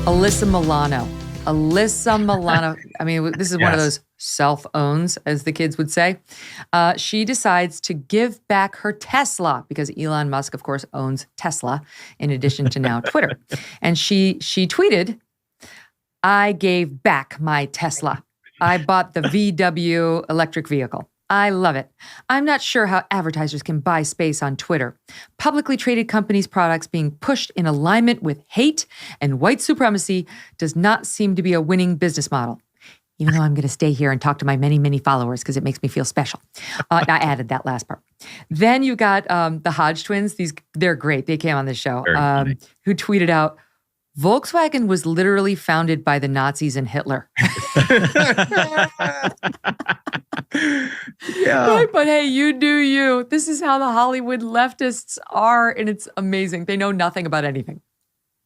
Alyssa Milano. Alyssa Milano. I mean, this is one of those self-owns, as the kids would say. She decides to give back her Tesla because Elon Musk, of course, owns Tesla in addition to now Twitter. And she tweeted, "I gave back my Tesla. I bought the VW electric vehicle. I love it. I'm not sure how advertisers can buy space on Twitter. Publicly traded companies' products being pushed in alignment with hate and white supremacy does not seem to be a winning business model. Even though I'm going to stay here and talk to my many, many followers because it makes me feel special." I added that last part. Then you got the Hodge twins. They're great. They came on the show. Who tweeted out, "Volkswagen was literally founded by the Nazis and Hitler." Yeah. Right, but hey, you do you. This is how the Hollywood leftists are, and it's amazing. They know nothing about anything.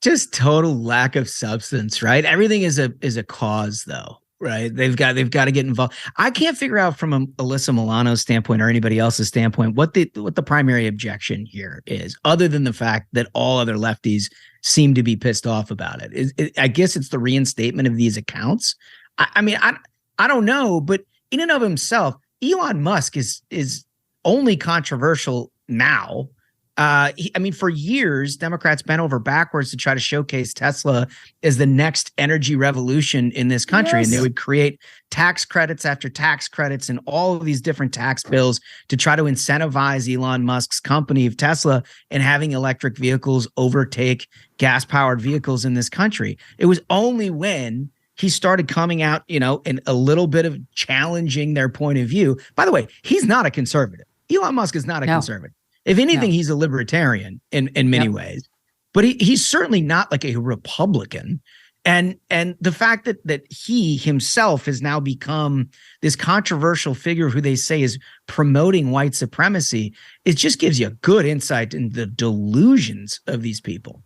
Just total lack of substance, right? Everything is a cause, though, right? They've got to get involved. I can't figure out from Alyssa Milano's standpoint or anybody else's standpoint what the primary objection here is, other than the fact that all other lefties seem to be pissed off about it. I guess it's the reinstatement of these accounts. I mean, I don't know, but in and of himself, Elon Musk is only controversial now. For years, Democrats bent over backwards to try to showcase Tesla as the next energy revolution in this country. Yes. And they would create tax credits after tax credits and all of these different tax bills to try to incentivize Elon Musk's company of Tesla and having electric vehicles overtake gas-powered vehicles in this country. It was only when he started coming out, and a little bit of challenging their point of view. By the way, he's not a conservative. Elon Musk is not a conservative. If anything, he's a libertarian in many ways, but he's certainly not like a Republican. And the fact that he himself has now become this controversial figure who they say is promoting white supremacy, it just gives you a good insight into the delusions of these people.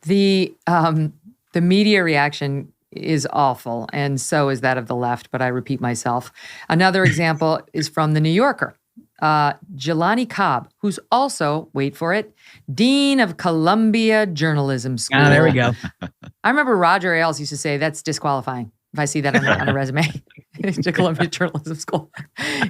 The media reaction is awful, and so is that of the left, but I repeat myself. Another example is from The New Yorker. Jelani Cobb, who's also, wait for it, Dean of Columbia Journalism School. There we go. I remember Roger Ailes used to say that's disqualifying if I see that on a resume to Columbia Journalism School.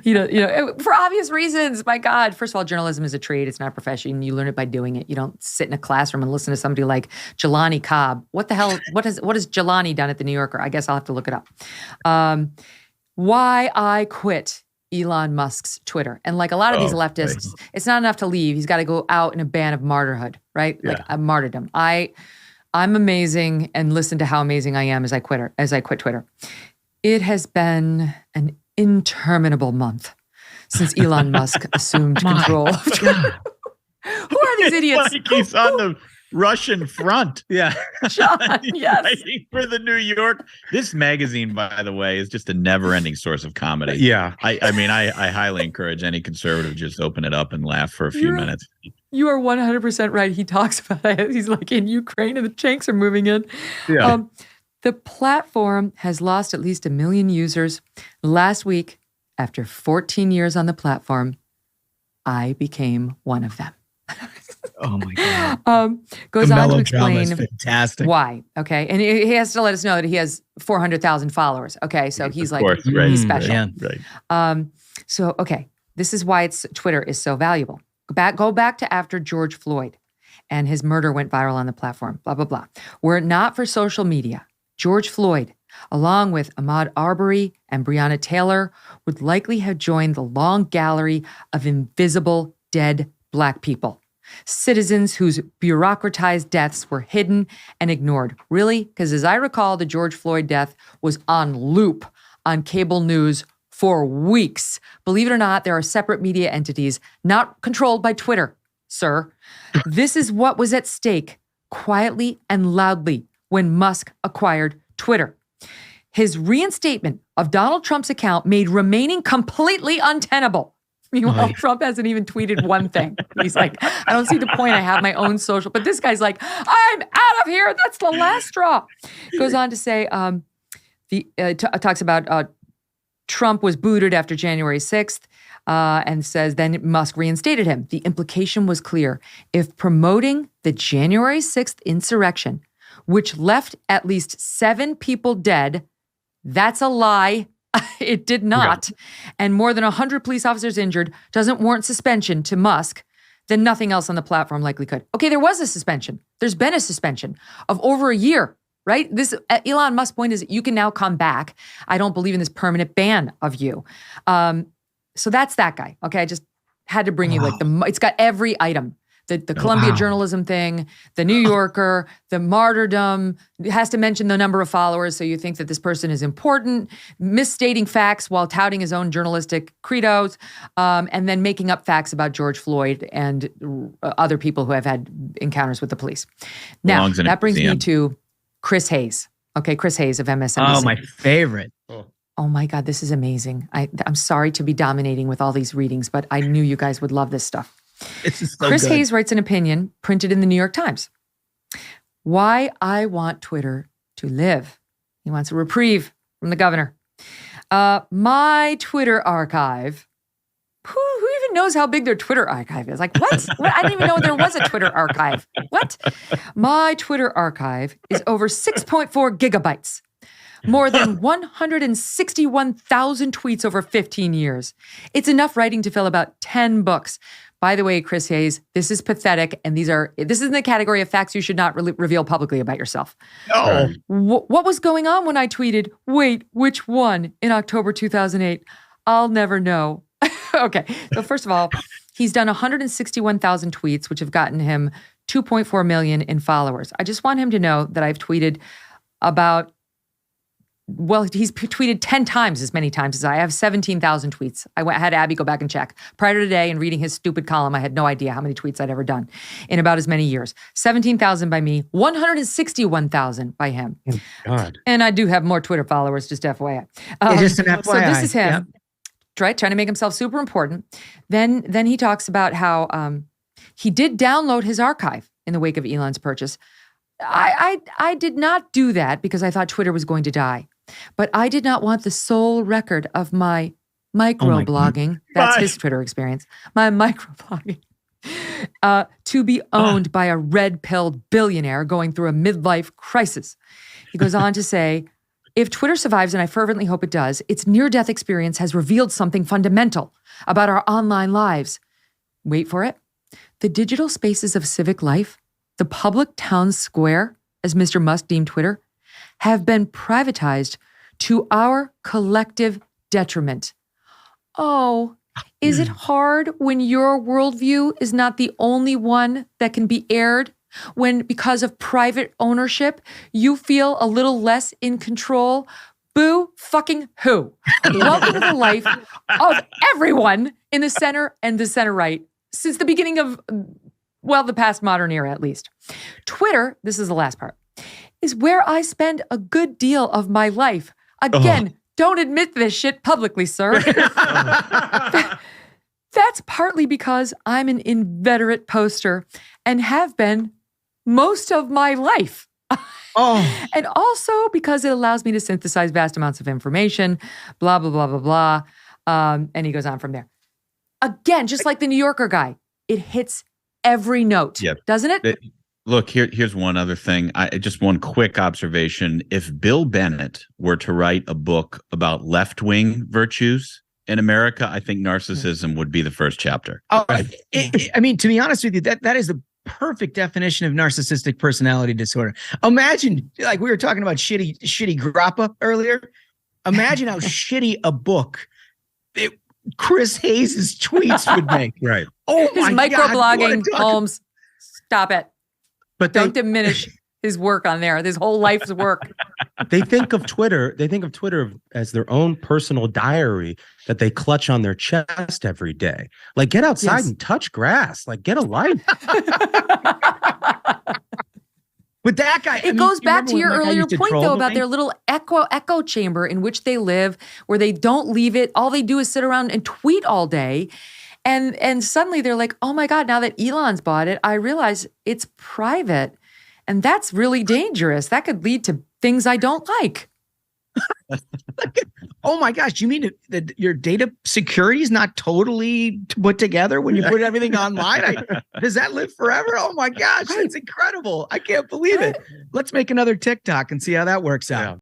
For obvious reasons. My God, first of all, journalism is a trade. It's not a profession. You learn it by doing it. You don't sit in a classroom and listen to somebody like Jelani Cobb. What the hell? What has Jelani done at The New Yorker? I guess I'll have to look it up. Why I quit Elon Musk's Twitter. And like a lot of these leftists, it's not enough to leave. He's got to go out in a band of martyrhood, right? Yeah. Like a martyrdom. I'm amazing, and listen to how amazing I am as I quit Twitter. It has been an interminable month since Elon Musk assumed control of Twitter. Who are these idiots? Like he's on the Russian front. Yeah. John, yes. Writing for the New York. This magazine, by the way, is just a never-ending source of comedy. Yeah. I highly encourage any conservative to just open it up and laugh for a few minutes. You are 100% right. He talks about it. He's like in Ukraine and the tanks are moving in. Yeah. The platform has lost at least 1 million users. Last week, after 14 years on the platform, I became one of them. Oh my God. Goes on to explain fantastic. Why. Okay. And he has to let us know that he has 400,000 followers. Okay. So he's like, he's special. Right. So, okay. This is why Twitter is so valuable. Go back to after George Floyd and his murder went viral on the platform, blah, blah, blah. Were it not for social media, George Floyd, along with Ahmaud Arbery and Breonna Taylor, would likely have joined the long gallery of invisible dead Black people. Citizens whose bureaucratized deaths were hidden and ignored. Really? Because as I recall, the George Floyd death was on loop on cable news for weeks. Believe it or not, there are separate media entities not controlled by Twitter, sir. This is what was at stake quietly and loudly when Musk acquired Twitter. His reinstatement of Donald Trump's account made remaining completely untenable. Meanwhile, Trump hasn't even tweeted one thing. He's like, I don't see the point. I have my own social. But this guy's like, I'm out of here. That's the last straw. Goes on to say, talks about Trump was booted after January 6th and says then Musk reinstated him. The implication was clear. If promoting the January 6th insurrection which left at least 7 people dead. That's a lie. It did not. And more than 100 police officers injured doesn't warrant suspension to Musk, then nothing else on the platform likely could. Okay, there was a suspension. There's been a suspension of over a year, right? This Elon Musk's point is that you can now come back. I don't believe in this permanent ban of you. So that's that guy. Okay, I just had to bring you like it's got every item. The Columbia journalism thing, the New Yorker, the martyrdom. It has to mention the number of followers so you think that this person is important, misstating facts while touting his own journalistic credos, and then making up facts about George Floyd and other people who have had encounters with the police. Now, that brings me to Chris Hayes. Okay, Chris Hayes of MSNBC. Oh, my favorite. Oh my God, this is amazing. I'm sorry to be dominating with all these readings, but I knew you guys would love this stuff. Chris Hayes writes an opinion printed in the New York Times. Why I want Twitter to live. He wants a reprieve from the governor. My Twitter archive. Who even knows how big their Twitter archive is? Like, what? I didn't even know there was a Twitter archive. What? My Twitter archive is over 6.4 gigabytes. More than 161,000 tweets over 15 years. It's enough writing to fill about 10 books. By the way, Chris Hayes, this is pathetic, and this is in the category of facts you should not reveal publicly about yourself. Oh. What was going on when I tweeted, wait, which one, in October 2008? I'll never know. Okay, so first of all, he's done 161,000 tweets, which have gotten him 2.4 million in followers. I just want him to know that I've tweeted he's tweeted 10 times as many times as I have 17,000 tweets. I had Abby go back and check. Prior to today and reading his stupid column, I had no idea how many tweets I'd ever done in about as many years. 17,000 by me, 161,000 by him. Oh, God. And I do have more Twitter followers, just FYI. Just an FYI. So this is him, right? Trying to make himself super important. Then he talks about how he did download his archive in the wake of Elon's purchase. I did not do that because I thought Twitter was going to die. But I did not want the sole record of my microblogging, that's his Twitter experience, my microblogging, to be owned by a red-pilled billionaire going through a midlife crisis. He goes on to say, if Twitter survives, and I fervently hope it does, its near-death experience has revealed something fundamental about our online lives. Wait for it. The digital spaces of civic life, the public town square, as Mr. Musk deemed Twitter, have been privatized to our collective detriment. Oh, is it hard when your worldview is not the only one that can be aired? When, because of private ownership, you feel a little less in control? Boo fucking who? Welcome to the life of everyone in the center and the center right since the beginning of, the past modern era at least. Twitter, this is the last part, is where I spend a good deal of my life. Again, don't admit this shit publicly, sir. That's partly because I'm an inveterate poster and have been most of my life. And also because it allows me to synthesize vast amounts of information, blah, blah, blah, blah, blah. And he goes on from there. Again, just like the New Yorker guy, it hits every note, doesn't it? Look, here's one other thing. Just one quick observation. If Bill Bennett were to write a book about left-wing virtues in America, I think narcissism would be the first chapter. I mean, to be honest with you, that is the perfect definition of narcissistic personality disorder. Imagine, like we were talking about shitty grappa earlier. Imagine how shitty a book Chris Hayes' tweets would make. Right. Oh his my God. Microblogging, Holmes. Stop it. But don't diminish his work on there, his whole life's work. They think of Twitter as their own personal diary that they clutch on their chest every day. Like, get outside and touch grass. Like, get a life. But that guy, it goes back to your earlier point, though, about their little echo chamber in which they live, where they don't leave it. All they do is sit around and tweet all day. And suddenly they're like, oh my God, now that Elon's bought it, I realize it's private. And that's really dangerous. That could lead to things I don't like. Oh my gosh, you mean that your data security is not totally put together when you put everything online? Does that live forever? Oh my gosh, that's incredible. I can't believe it. Let's make another TikTok and see how that works out. Yeah.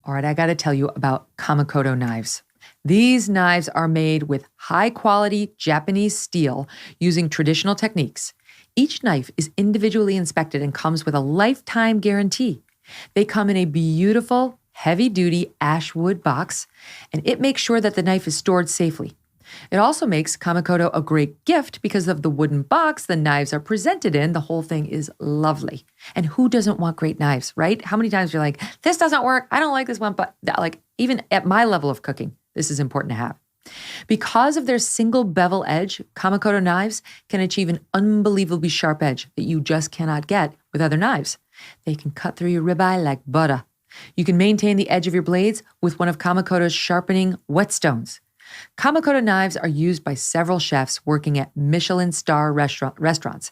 All right, I got to tell you about Kamakoto knives. These knives are made with high-quality Japanese steel using traditional techniques. Each knife is individually inspected and comes with a lifetime guarantee. They come in a beautiful, heavy-duty ash wood box, and it makes sure that the knife is stored safely. It also makes Kamakoto a great gift because of the wooden box the knives are presented in. The whole thing is lovely. And who doesn't want great knives, right? How many times you're like, this doesn't work, I don't like this one, but like even at my level of cooking, this is important to have. Because of their single bevel edge, Kamakoto knives can achieve an unbelievably sharp edge that you just cannot get with other knives. They can cut through your ribeye like butter. You can maintain the edge of your blades with one of Kamakoto's sharpening whetstones. Kamakoto knives are used by several chefs working at Michelin star restaurants.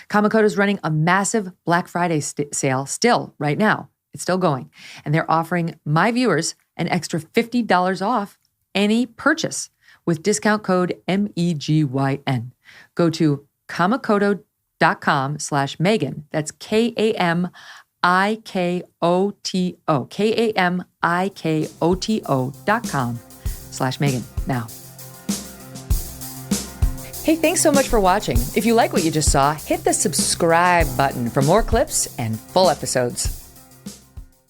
Kamakoto is running a massive Black Friday sale still right now. It's still going. And they're offering my viewers an extra $50 off any purchase with discount code MEGYN. Go to kamakoto.com/Megyn. That's KAMIKOTO. KAMIKOTO.com/Megyn now. Hey, thanks so much for watching. If you like what you just saw, hit the subscribe button for more clips and full episodes.